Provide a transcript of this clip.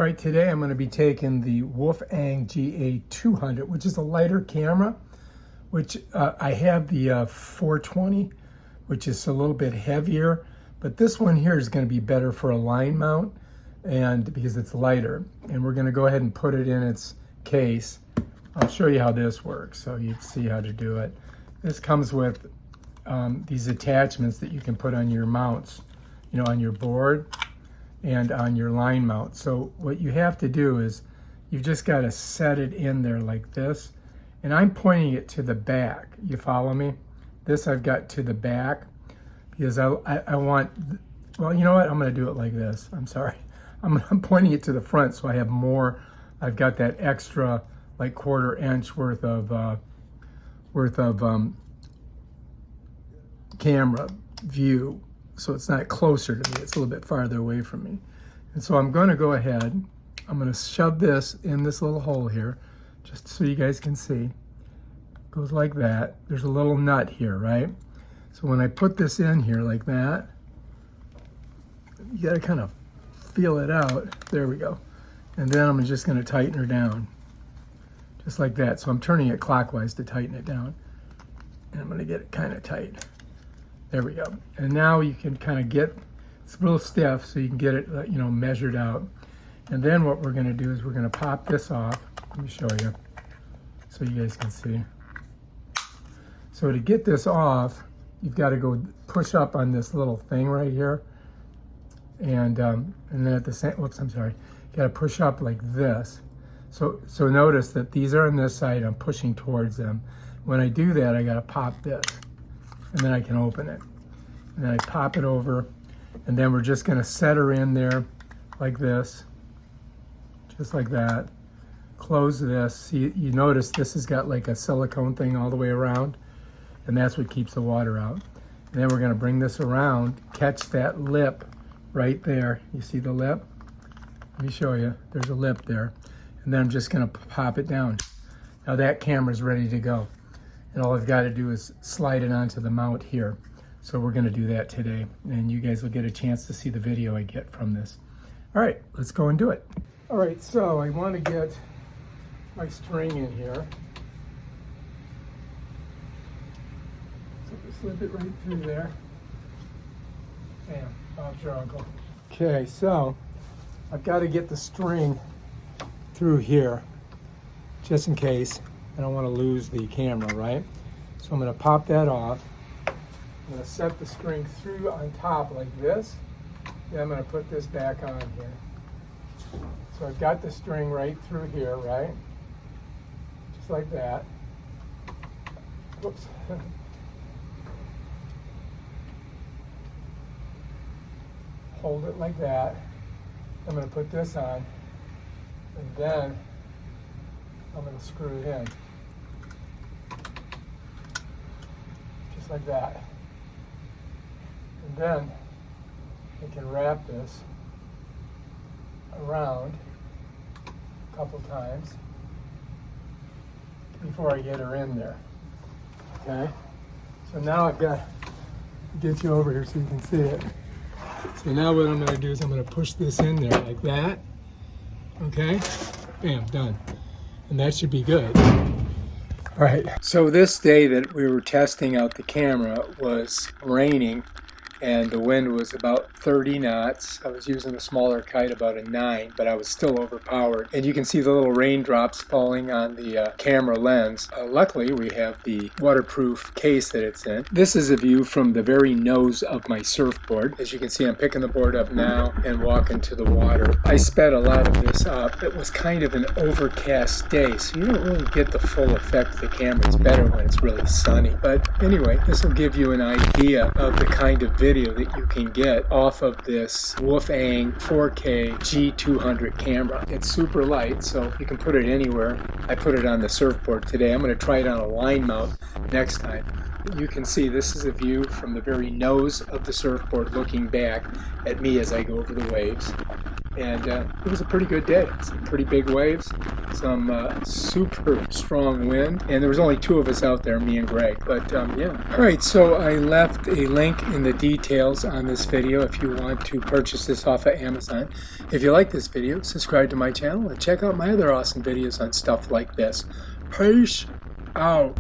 right, today I'm going to be taking the WOLFANG GA200, which is a lighter camera, which I have the 420, which is a little bit heavier, but this one here is going to be better for a line mount, and because it's lighter. And we're going to go ahead and put it in its case. I'll show you how this works so you can see how to do it. This comes with these attachments that you can put on your mounts, you know, on your board and on your line mount. So what you have to do is you've just got to set it in there like this. And I'm pointing it to the back. You follow me? This I've got to the back because I want, well, you know what? I'm going to do it like this. I'm sorry. I'm pointing it to the front so I have more. I've got that extra like 1/4 inch worth of camera view. So it's not closer to me, it's a little bit farther away from me. And so I'm going to go ahead, I'm going to shove this in this little hole here, just so you guys can see. It goes like that. There's a little nut here, right? So when I put this in here like that, you got to kind of feel it out. There we go. And then I'm just going to tighten her down, just like that. So I'm turning it clockwise to tighten it down. And I'm going to get it kind of tight. There we go. And now you can kind of get, it's a little stiff, so you can get it, you know, measured out. And then what we're going to do is we're going to pop this off. Let me show you so you guys can see. So to get this off, you've got to go push up on this little thing right here. And then at the same, whoops, I'm sorry. You got to push up like this. So notice that these are on this side, I'm pushing towards them. When I do that, I got to pop this. And then I can open it. And then I pop it over, and then we're just gonna set her in there like this, just like that. Close this. See, you notice this has got like a silicone thing all the way around, and that's what keeps the water out. And then we're gonna bring this around, catch that lip right there. You see the lip? Let me show you. There's a lip there. And then I'm just gonna pop it down. Now that camera's ready to go. And all I've got to do is slide it onto the mount here. So we're going to do that today. And you guys will get a chance to see the video I get from this. All right, let's go and do it. All right, so I want to get my string in here. So just slip it right through there. Bam, Bob's your uncle. Okay, so I've got to get the string through here, just in case. I don't want to lose the camera, right? So I'm going to pop that off. I'm going to set the string through on top like this. Then I'm going to put this back on here. So I've got the string right through here, right? Just like that. Whoops. Hold it like that. I'm going to put this on. And then I'm going to screw it in. Just like that. And then I can wrap this around a couple times before I get her in there. Okay? So now I've got to get you over here so you can see it. So now what I'm going to do is I'm going to push this in there like that. Okay? Bam, done. And that should be good. All right, so this day that we were testing out the camera was raining and the wind was about 30 knots. I was using a smaller kite, about a 9, but I was still overpowered. And you can see the little raindrops falling on the camera lens. Luckily, we have the waterproof case that it's in. This is a view from the very nose of my surfboard. As you can see, I'm picking the board up now and walking to the water. I sped a lot of this up. It was kind of an overcast day, so you don't really get the full effect of the camera. It's better when it's really sunny. But anyway, this will give you an idea of the kind of video that you can get off of this WOLFANG 4K G200 camera. It's super light, so you can put it anywhere. I put it on the surfboard today. I'm going to try it on a line mount next time. You can see this is a view from the very nose of the surfboard looking back at me as I go over the waves. And it was a pretty good day. Some pretty big waves, some super strong wind, and there was only 2 of us out there, me and Greg. But yeah. Alright, so I left a link in the details on this video if you want to purchase this off of Amazon. If you like this video, subscribe to my channel and check out my other awesome videos on stuff like this. Peace out.